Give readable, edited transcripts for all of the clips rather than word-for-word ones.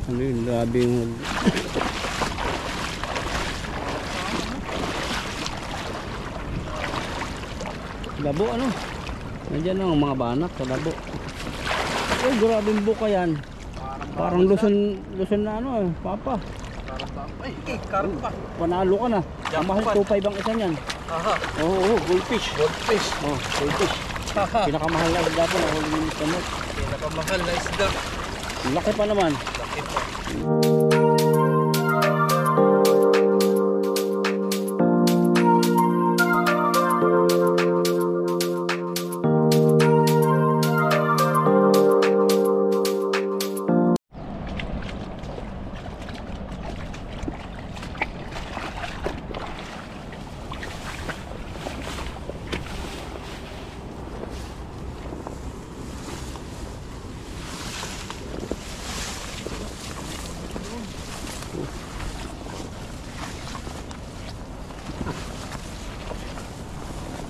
Ano yun, labi yung labo ano. Nandiyan ang mga banak sa labo. Ay, grabing buka yan. Parang Luzon na ano papa. Ay, karpa. Panalo ka na. Ang mahal 2.5 ang isa niyan. Aha. Oo, goldfish. Goldfish. Oh, goldfish. Pinakamahal na isda po na huli ng kamot. Pinakamahal na isda. Laki pa naman. Laki pa.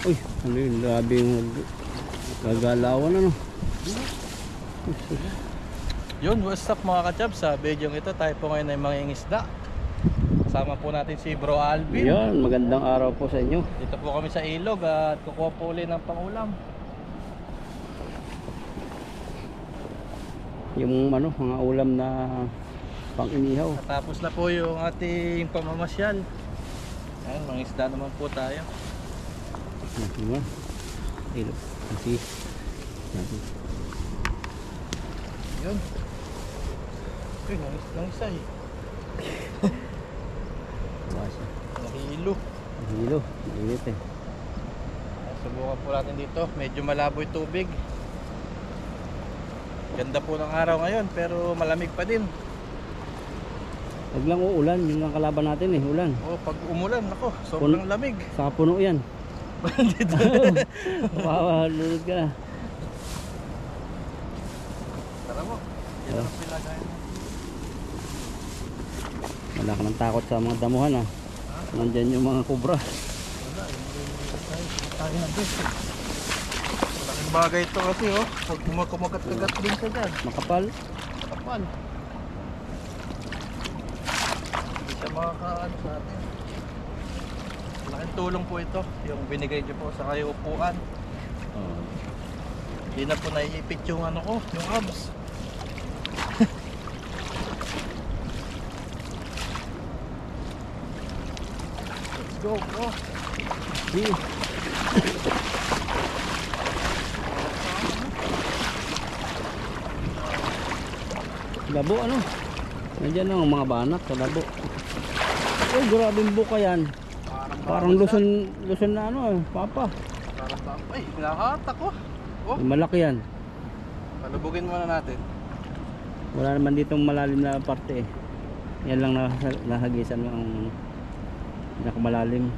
Uy, ano yun, labi yung gagalawan ano. Yun, what's up mga kachab? Sa video ito tayo po ngayon ay mga ingisda. Kasama po natin si Bro Alvin. Yan, magandang araw po sa inyo. Dito po kami sa ilog at kukuha po ulit ng pangulam. Yung ano, mga ulam na pang-inihaw. Tapos na po yung ating pamamasyal. Ayan, mga isda naman po tayo. Diba? Ilog. Kasi Yun. Uy, nang isa eh. basa. Nahilo. Hilo, mainit eh. Subukan po natin dito. Medyo malabo yung tubig. Ganda po ng araw ngayon pero malamig pa din. Huwag lang uulan, yun ang kalaban natin eh, ulan. Oh, pag umulan, ako, sobrang lamig. Sa puno yan. Dito. Lulod ka na. Tara mo. Yan ang pilagay mo. Wala ka ng takot sa mga damuhan ah. Nandyan yung mga kubra. Wala, tayo na din. Malaking bagay ito kasi oh. Pag kumakagat-kagat din siya dyan. Makapal. Kapal. Hindi siya makakaano sa atin. Malaking tulong po ito. Yung binigay niyo po sa kayo upuan. Hindi na po naiipit yung ano ko, yung abs. Let's go bro. Sige. Labo ano. Nandiyan ang mga banak sa labo. Ay, grabing buka yan. Parang Luzon na ano papa. Ay, hinahatak ko. Oh, Malaki yan. palubugin muna natin. Wala naman ditong malalim na parte eh. Yan lang nahagisan mo ang nakamalalim.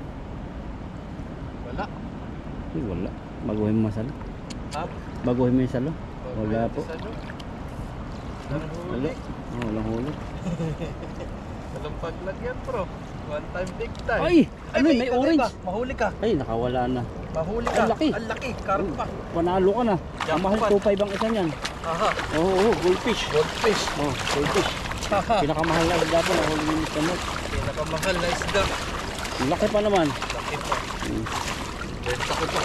Wala. Ay, wala. Baguhin mo masalo. Up. Baguhin mo yung salo. Wala po. Walang huli. Oh, walang huli. Walang paglagyan bro. One time big time. Ay! Ano may orange? Ba? Mahuli ka. Ay, nakawala na. Mahuli ka. Ang laki. Ang laki. Karpa. Panalo ka na. Ang mahal 2.5 ang isa niyan. Aha. Oo, goldfish. Goldfish. Oh, goldfish. Haha. Pinakamahal na isda po na huli ng kamot. Pinakamahal na isda. Laki pa naman. Laki pa. Benta ko to.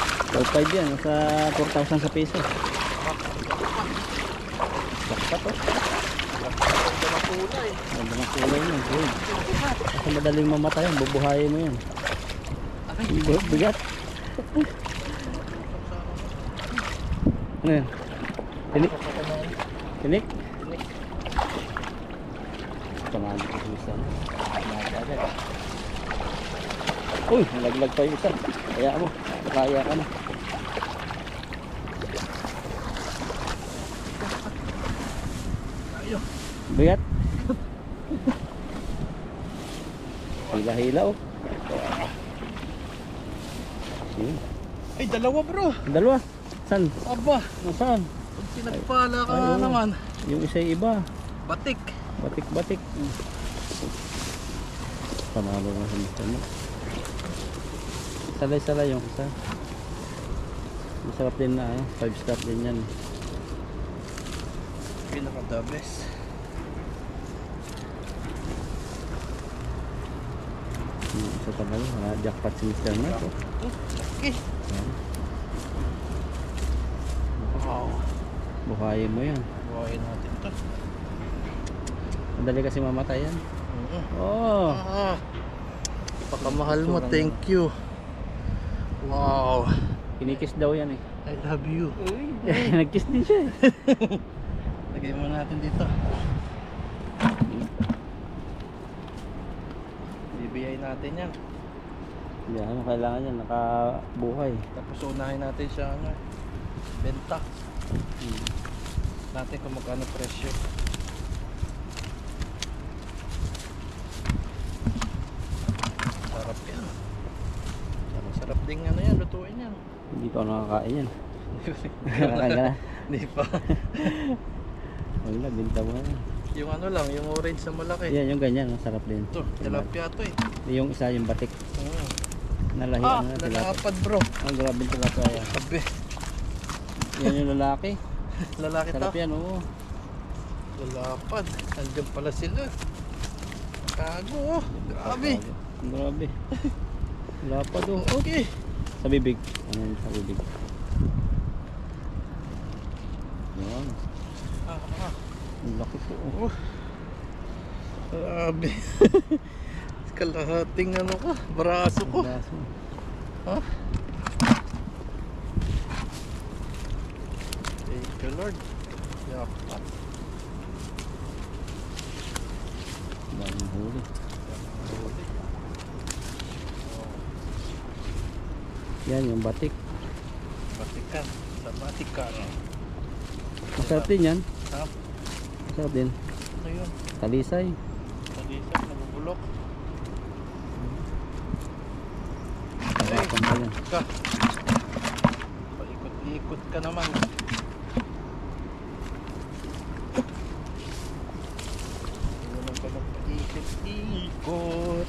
2.5 yan. Sa 4,000 sa peso. Laki pa to. Ganda ng kulay. Ganda ng kulay mo. Gold. Kasi madaling mamatay yan. Bubuhayin mo yan. Bigat. Ano yan? Tinik? Tinik? Panalo ko isa. Uy, nalaglag pa yung isa. Kaya mo, kaya ka na. Bigat. Hila-hila oh. Ay, dalawa bro. Dalawa. San? Aba. Nasaan? Pag pinagpala ka Ay, naman. Yung isa iba. Batik. Batik-batik. Panalo na sa mista mo. Salay-salay yung isa. Masarap din na 5-star din yan. Pinaka the best. Isa talaga, jackpot si Mr. Mark. Oh. Laki. Yan. Wow. Buhayin mo yan. Buhayin natin to. Madali kasi mamatay yan. Oo. Oh. Ah, pakamahal mo, thank you. Wow. Kinikis daw yan eh. I love you. Nagkiss din siya eh. Lagay mo natin dito. Bibiyay natin yan. Yan, ano kailangan yan, nakabuhay. Tapos unahin natin siya ano, benta. Natin kung magkano presyo. Sarap yan. Sarap ding ano yan, lutuin yan. Hindi pa ako nakakain yan. Nakakain ka na? Hindi pa. Wala, binta mo na. Yung ano lang, yung orange na malaki. Yan, yung ganyan, masarap din. Ito, tilapia to eh. Yung isa, yung batik. Ah, Nalahian na tilapia. lalapad bro. Ang grabe tilapia yan. Sabi, Yan yung lalaki. lalaki to. Sarap yan, oo. Lalapad. Nandiyan pala sila. Kago oh. Grabe. Grabe. Lapad oh. Okay. Sa bibig. Ano yun, sa bibig. Yan. Ah. Ang laki po. Oh. Grabe. Kalahating ano ko, braso ko. Braso. Ha? Thank you Lord. Jackpot. Daming huli. Yan yung batik. Batikan. Sa batikan. Masarap din yan. Sarap. Masarap din. Ano yun? Talisay. Talisay, nabubulok. Tawakan ba yan? Ka. Paikot-ikot ka naman. Iwanan ka ng paikot-ikot.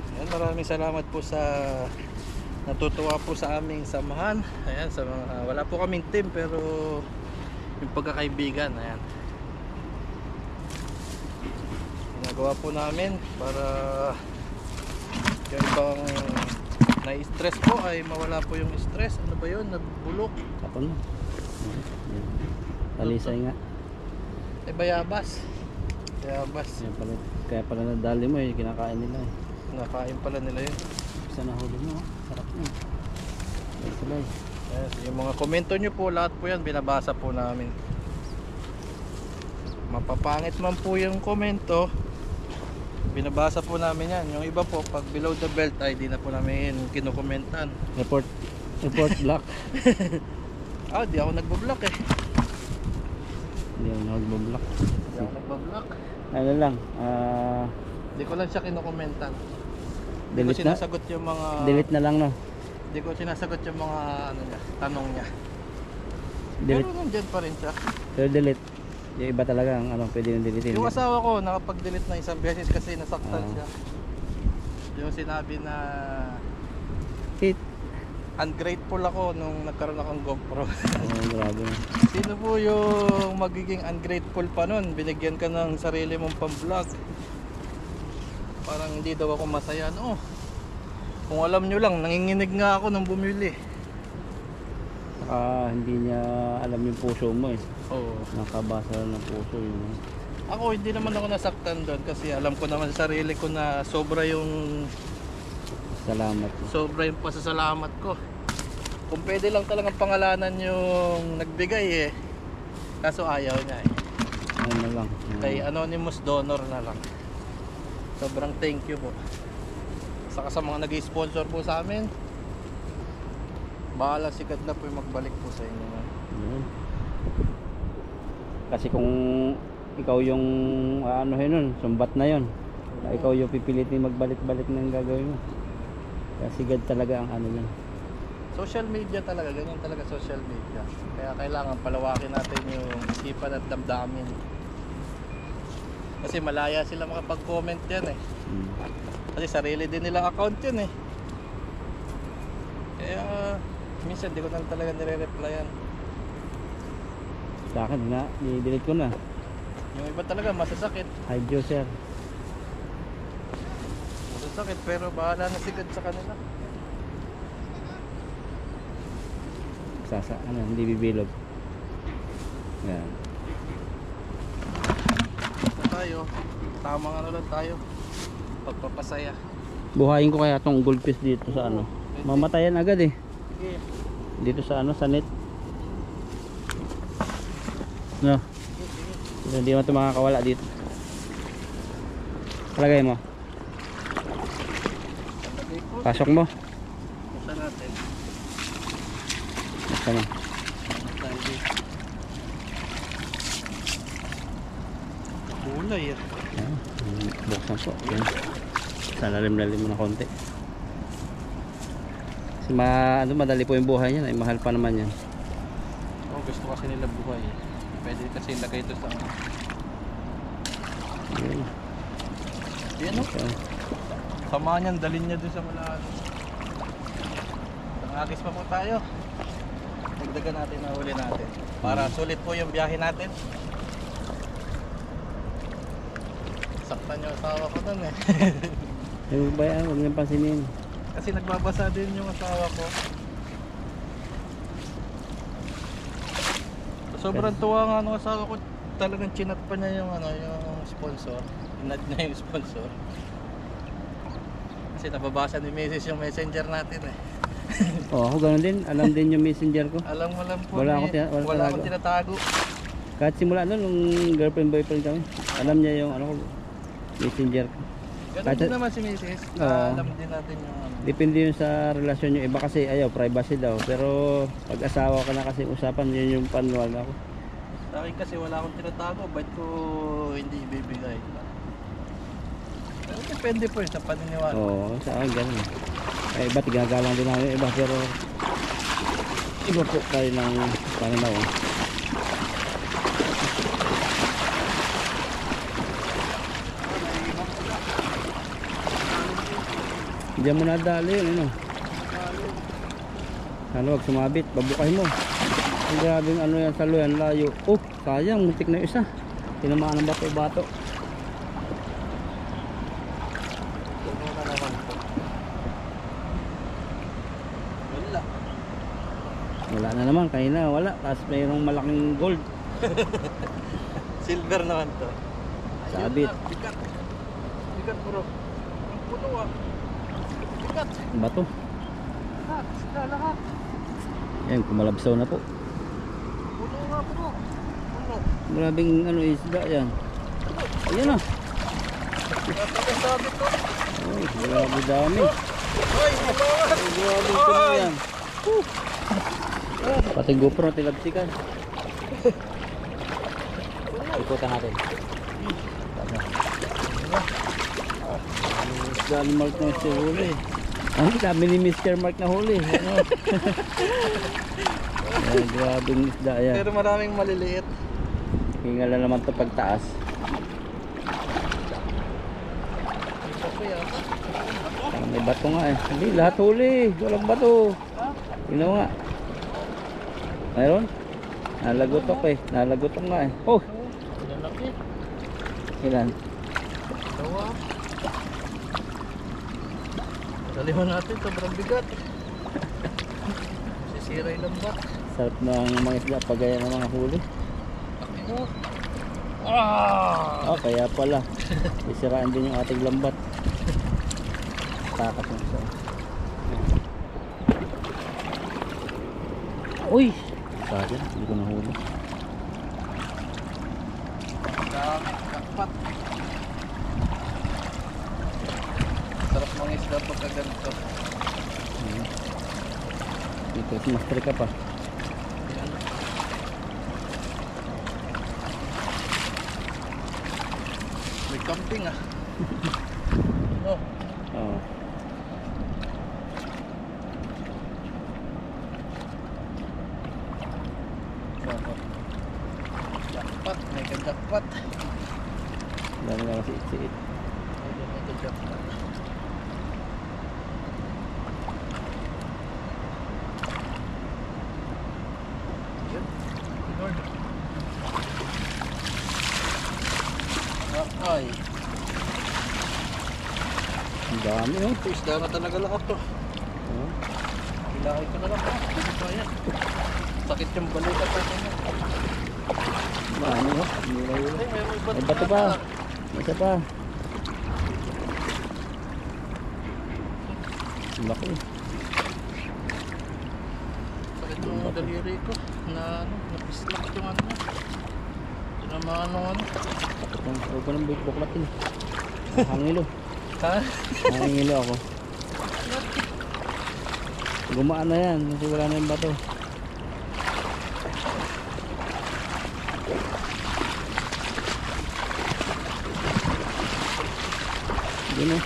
Ayan, maraming salamat po sa natutuwa po sa aming samahan. Ayan, sa mga, wala po kaming team pero yung pagkakaibigan, ayan. Ginagawa po namin para yung ibang na-stress po ay mawala po yung stress. Ano ba yun? Nabulok. Tapon mo. Yan. Talisay nga. Eh, bayabas. Bayabas. Kaya pala nadali mo eh. Kinakain nila eh. Nakain pala nila yun. Isa na huli mo. Sarap yun. Salay. Yes, yung mga komento nyo po, lahat po yan binabasa po namin. Mapapangit man po yung komento, binabasa po namin yan. Yung iba po, pag below the belt ay di na po namin kinukomentan. Report block. Ah, di ako nagbablock eh. Hindi ako nag-block. Di ako nagbablock. Ano lang. Di ko lang siya kinukomentan. Di ko Delete na. sinasagot yung mga... Delete na lang no. Di ko sinasagot yung mga ano niya, tanong niya. Delete. Pero nandyan pa rin siya. Pero delete. Yung iba talaga ang ano, pwede nang delete. Yung asawa ko nakapag-delete na isang beses kasi nasaktan Ah. siya. Yung sinabi na Hit. ungrateful ako nung nagkaroon akong GoPro. Oh, grabe. Sino po yung magiging ungrateful pa nun? Binigyan ka ng sarili mong pang-vlog. Parang hindi daw ako masaya. No. Kung alam nyo lang, nanginginig nga ako nung bumili. Hindi niya alam yung puso mo eh. Oo. Nakabasa lang ng puso yun. Ako hindi naman ako nasaktan doon kasi alam ko naman sa sarili ko na sobra yung pasasalamat ko. Kung pwede lang talagang pangalanan yung nagbigay eh. Kaso ayaw niya eh. Ano na lang. Kay anonymous donor na lang. Sobrang thank you po. Saka sa mga nag-sponsor po sa amin. Bahala si God na po yung magbalik po sa inyo. Yun. Kasi kung ikaw yung anuhin nun, sumbat na yun. Ikaw yung pipilitin magbalik-balik ng gagawin mo. Kasi God talaga ang ano yun. Social media talaga, ganyan talaga social media. Kaya kailangan palawakin natin yung isipan at damdamin. Kasi malaya sila makapag-comment yan eh. Kasi sarili din nilang account yun eh. Kaya minsan di ko na talaga nire-replyan. Sa akin na, i-delete ko na. Yung iba talaga masasakit. Hi Joe sir. masakit pero bahala na si God sa kanila. Ano, hindi bibilog. Yan. Basta tayo, tamang ano lang tayo, pagpapasaya. Buhayin ko kaya tong goldfish dito sa ano. Mamatayan agad eh. Sige. Dito sa ano, sa net. No. Hindi mo ito makakawala dito. Palagay mo. Lagay ko. Pasok mo. Basta natin. Basta mo. Tayo dito. Kulay ah. Yan. Buksan po. Yan. Sa lalim-lalim mo na konti. Kasi ano, madali po yung buhay niyan. Ay mahal pa naman yan. Oh, gusto kasi nila buhay. Pwede kasi ilagay ito sa Yan. yan o. Okay. Samahan niyan, dalhin niya doon sa malalim. Tangagis pa po tayo. Dagdagan natin na huli natin. Para sulit po yung biyahe natin. Saktan yung asawa ko doon eh. Yung ba yan? Huwag niyang pansinin. Kasi nagbabasa din yung asawa ko. Sobrang tuwa nga nung asawa ko. Talagang chinat pa niya yung yung sponsor. Inad niya yung sponsor. Kasi nababasa ni Mrs. yung messenger natin eh. Oh, ako ganun din. Alam din yung messenger ko. Alam mo lang po. Wala eh. akong Wala akong tinatago. Kahit simula nun, nung girlfriend boyfriend kami, alam niya yung ano ko, messenger ko. Ganun Kahit- din naman si Mrs. Oo. Alam din natin yung Depende yun sa relasyon nyo. Iba kasi ayaw, privacy daw. Pero pag asawa ka na kasi usapan, yun yung panuwal ako. Sa akin kasi wala akong tinatago. Ba't ko hindi ibibigay? Pero depende po yun sa paniniwala. Oo, sa akin ganun. Ay, iba, tigagalang din namin iba. Pero iba po tayo ng pananaw. Diyan mo nadali yun, ano? Sana wag sumabit, babukahin mo. Ang grabing ano yan sa luyan, layo. Oh, sayang, muntik na yung isa. Tinamaan ng bato-bato. Ano na naman po? Wala. Wala na naman, kanina wala. Tapos mayroong malaking gold. Silver naman to. Sabit. Ayun na, bigat. Bigat bro. Ang puno ah. Bigat. Bato. Lahat. Sila lahat. Ayan, kumalabsaw na po. Puno nga bro. Puno. Grabing ano isda yan. Ayan na. Ang sabit ko. Oh, grabe dami. Ay, mabangat. Ay, grabe puno yan. Pati GoPro tilabsikan. Ikutan natin. Isda ni Mark na siya huli. Ang dami ni Mr. Mark na huli. Ano? Ay, grabing isda yan. Pero maraming maliliit. Hingala naman ito pagtaas. Ito po yan. May bato nga eh. Hindi, lahat huli. Walang bato. Tingnan mo nga. Mayroon? Nalagotok eh. Nalagotok nga eh. Oh! Lalaki. Ilan? Dawa. Dalihan natin, sobrang bigat. Sisira yung lambat. Sarap ng mga isda pag gaya ng mga huli. Ah! Oh, kaya pala. Isiraan din yung ating lambat. Takas ng isa. Uy! Sayang, hindi ko nahuli. Dami, kakpat. Sarap mga isda pagka ganito. Dito, master ka pa. Yan. May camping ah. Oh, Oo. jackpot, may jackpot. Dami na kasi it-it. May jackpot. Yun. Lord. Ay. Ang dami. Dami oh. Ito isda na talaga lahat to. Oh. Ilahay ko na lang po. Hindi pa yan. Sakit yung balikat sa kanya. Dami oh. Hila-hila. Ay, may May bato pa. May isa pa. Laki. Sakit yung daliri ko. Na ano, napislak yung ano. Tinamaan ng ano. Huwag ko ng buklatin. Hangilo. Ha? Hangilo ako. Gumaan na yan. Kasi wala na yung bato. Yun oh.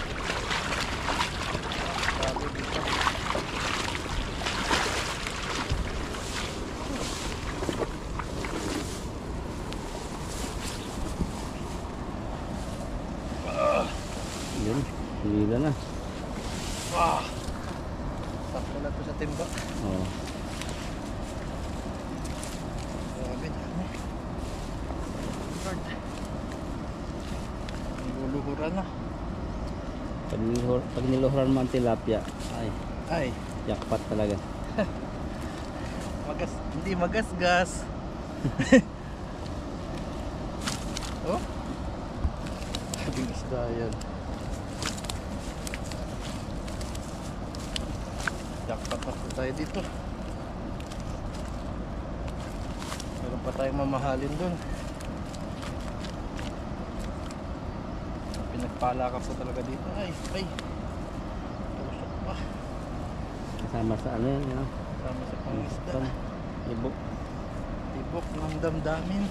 Yun. Hila na. Wow. Sakto na to sa timba. Oo. Grabe dami. Lord. Niluluhuran na. Pag niluhuran mo ang tilapia, ay, Ay, jackpot talaga. hindi magasgas. Oh? Sabing isda yan. Jackpot na po tayo dito. Meron pa tayong mamahalin dun. Pinagpala ka po talaga dito. Ay. Tusok pa. Kasama sa ano yan, ano? Sama sa pangisda. Ibok. Tibok ng damdamin.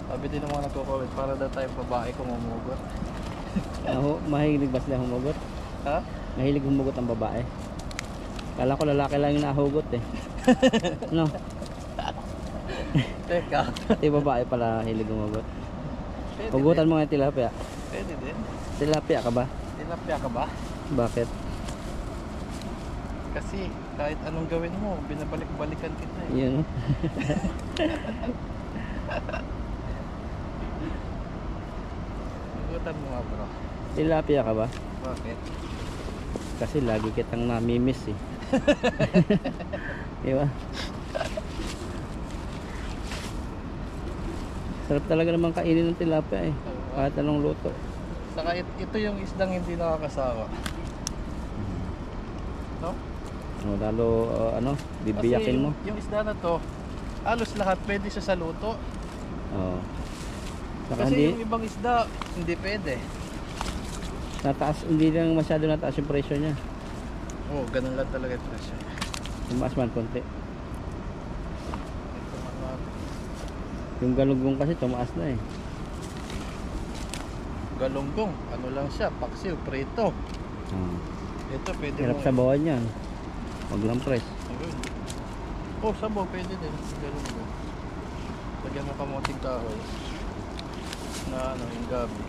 Sabi din ng mga nagko-comment, para daw tayong babae kung umugot. Mahilig ba sila humugot? Ha? Mahilig humugot ang babae. Kala ko lalaki lang yung nahugot eh. No? Teka. Pati babae pala hilig humugot. Pwede Hugutan din. mo nga yung tilapia. Pwede din. Tilapia ka ba? Tilapia ka ba? Bakit? Kasi kahit anong gawin mo, binabalik-balikan kita eh. Yun. Hugutan mo nga bro. Tilapia ka ba? Bakit? Kasi lagi kitang namimiss eh. Di ba? Sarap talaga naman kainin ng tilapia eh. Kahit anong luto. Saka ito yung isdang hindi nakakasawa. No? O, lalo ano, bibiyakin mo. Yung isda na to, halos lahat pwede siya sa luto. Oo. Saka Kasi hindi, yung ibang isda, hindi pwede. hindi lang masyado nataas yung presyo niya. Oo, ganun lang talaga yung presyo. Tumaas man konti. Ito mga Yung galunggong kasi tumaas na eh. galunggong, ano lang siya, paksiw, prito. Oo. Ito pwede Hirap mo. sa bawan yan. Wag lang press. Ayun. Oh, sabaw pwede din, galunggong. Lagyan mo kamuting kahoy. Na ano, yung gabi.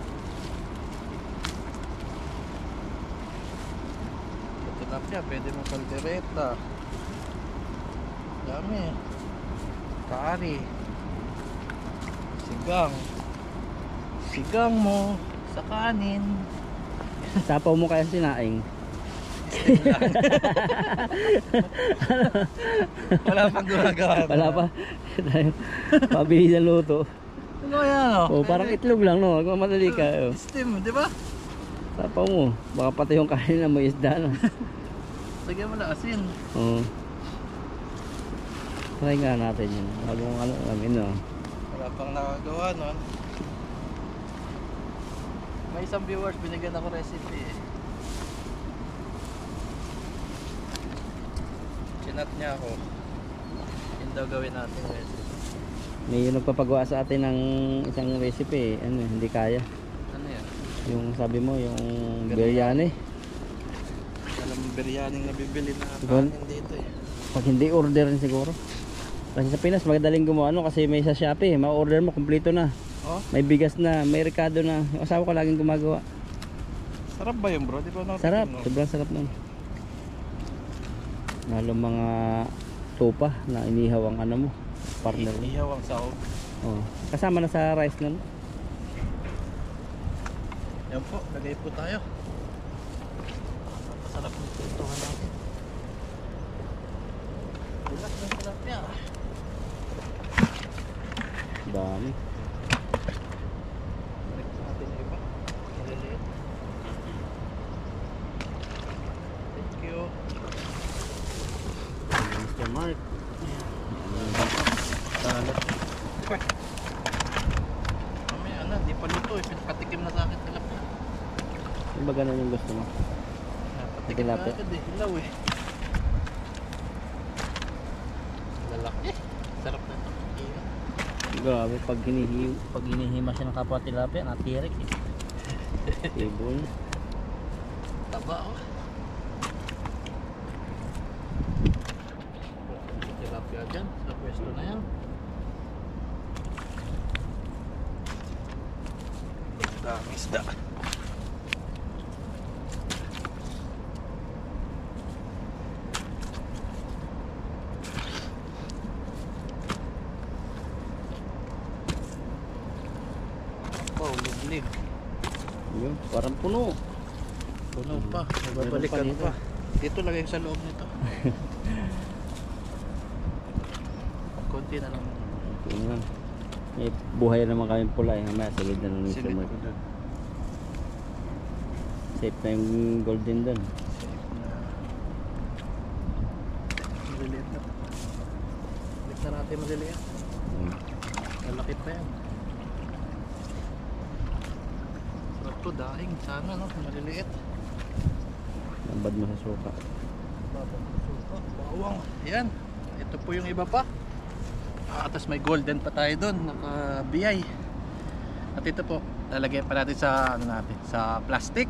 Sa tilapia, pwede mo kaldereta. Dami. Kari. Sigang. Sigang mo sa kanin. Sapaw mo kaya sinaing. Wala pang gumagawa. Wala pa. Pabilis ang luto. Ano yan O, o? parang itlog lang no. Kung madali ka. Oh. Steam, di ba? Sapaw mo. Baka pati yung kanin na may isda na. Lagyan mo na asin. Oo. Try nga natin yun. Bagong ano namin no. Wala pang nakagawa nun. May isang viewers, binigyan ako recipe eh. Chinat niya ako. Yun daw gawin natin recipe. May yung nagpapagawa sa atin ng isang recipe eh. Ano, hindi kaya. Ano yan? Yung sabi mo, yung biryani. Alam mo, biryaning nabibili na Diba? kanin dito eh. Pag hindi order rin siguro. Kasi sa Pinas magadaling gumawa ano kasi may sa Shopee, ma-order mo kumpleto na. Oh, May bigas na, may rekado na. Yung asawa ko laging gumagawa. sarap ba yun bro? Di ba nakatikim Sarap, mo? sobrang sarap nun. Lalo mga tupa na inihaw ang ano mo, partner mo. Ihaw ang sahog. Oh. Kasama na sa rice nun. Yan po, lagay po tayo. Masarap yung pintuhan natin. Bulat ng tilapia. Dami. Balik natin yung iba. Maliliit. Thank you. Mr. Mark. Talat. Mamaya na, di pa luto eh. Pinapatikim na sa akin tilapia. Yung ba ganun yung gusto mo? Patikim na Tilapia. agad eh. Hilaw eh. Lalaki. Sarap na ito. Ingat. Grabe, pag hinihima siya ng kapwa tilapia, natirik eh. Ibon. Taba oh. Tilapia dyan sa pwesto na yan. Daming isda. Wow, liglig. Yun, parang puno. Puno pa. Meron Babalikan dito. pa. Dito lagay sa loob nito. Konti na lang. Yun nga. Eh, buhay naman kami pula eh. Mamaya silid na ng Mr. Silid Mark. ko dun. Safe na yung golden doon. Safe na. Maliliit na. Balik na natin maliliit. Malaki pa yan. Sarap to, daing. Sana no, maliliit. Nambad mo sa suka. Bawang. Ayan. Ito po yung iba pa. Tapos may golden pa tayo doon. Naka-biyay. At ito po, lalagyan pa natin sa ano natin, sa plastic.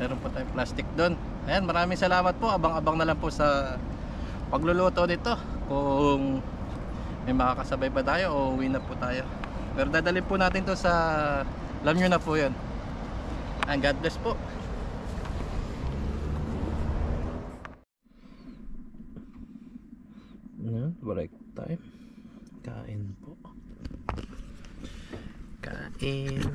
Meron po tayong plastic doon. Ayan, maraming salamat po. Abang-abang na lang po sa pagluluto nito. Kung may makakasabay pa tayo o uwi na po tayo. Pero dadalhin po natin to sa, alam nyo na po yun. And God bless po. Ayan, break time. Kain po. Kain.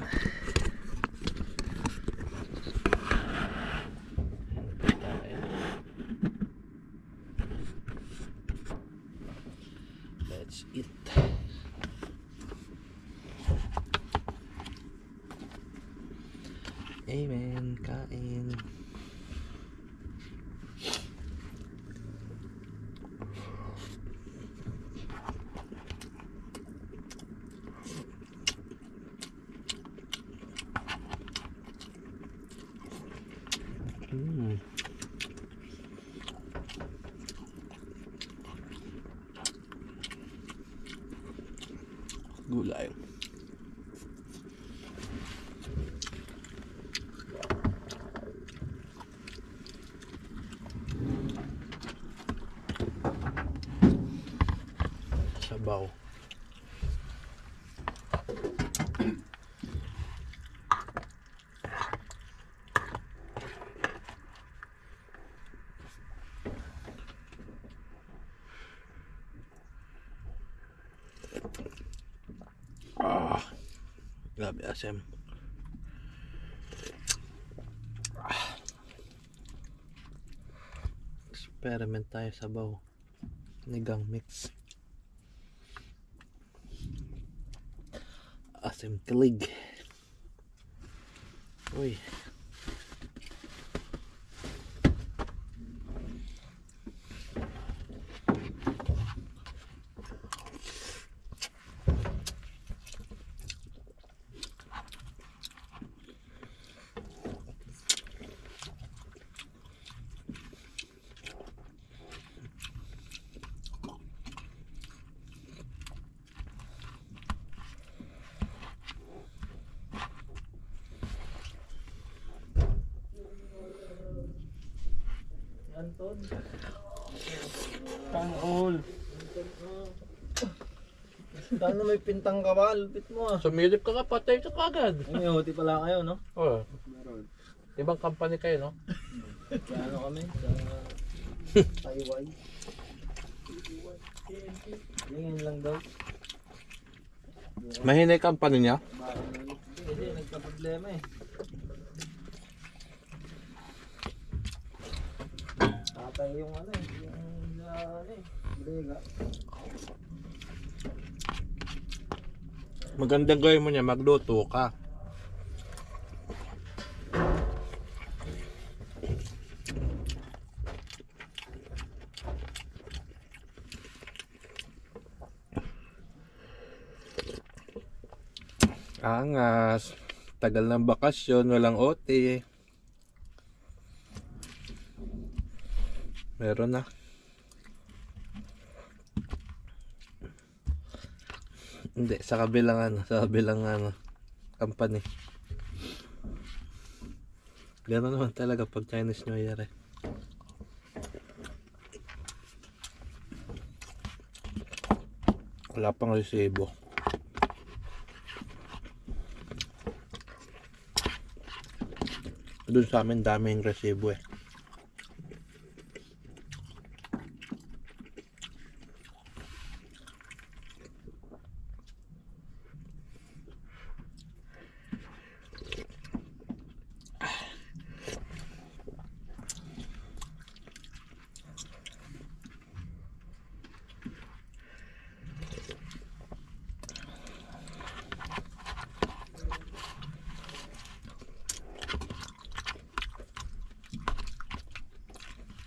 Let's eat. Amen. Kain. Gulay. Sabaw. Grabe asim. Experiment tayo sa sabaw. Nigang mix. Asim kilig. Uy. Anton. Tanol. Paano may pintang kawal? Pit mo ah. Sumilip ka ka, patay ka kagad. May huti pala kayo, no? Oh. Ibang company kayo, no? Sa ano kami? Sa Taiwan. Ngayon lang daw. Mahinay company niya? Hindi, nagka-problema eh. yung ano eh. Yung ano eh. Brega. Magandang gawin mo niya, magluto ka. Angas. Tagal ng bakasyon, walang OT. Meron na. Hindi, sa kabilang company. Gano'n naman talaga pag Chinese New Year eh. Wala pang resibo. Doon sa amin daming resibo eh.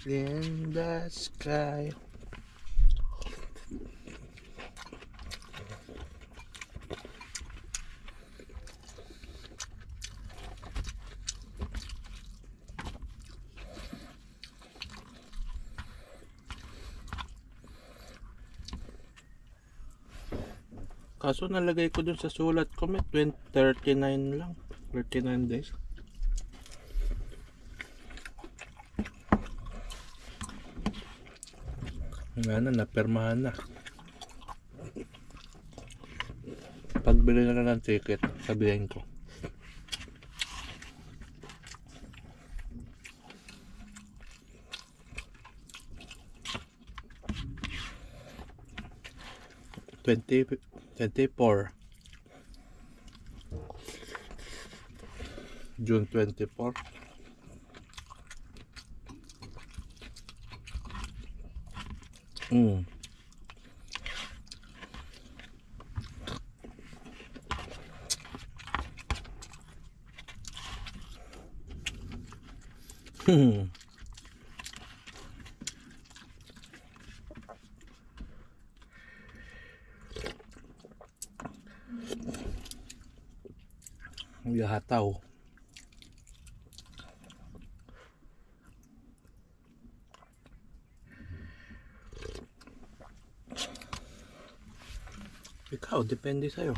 In the sky. Kaso nalagay ko dun sa sulat ko may 39 lang. 39 days. Nga na, napermahan na. Pagbili na ng ticket, sabihin ko. June 24. Hataw. Ikaw, depende sa'yo.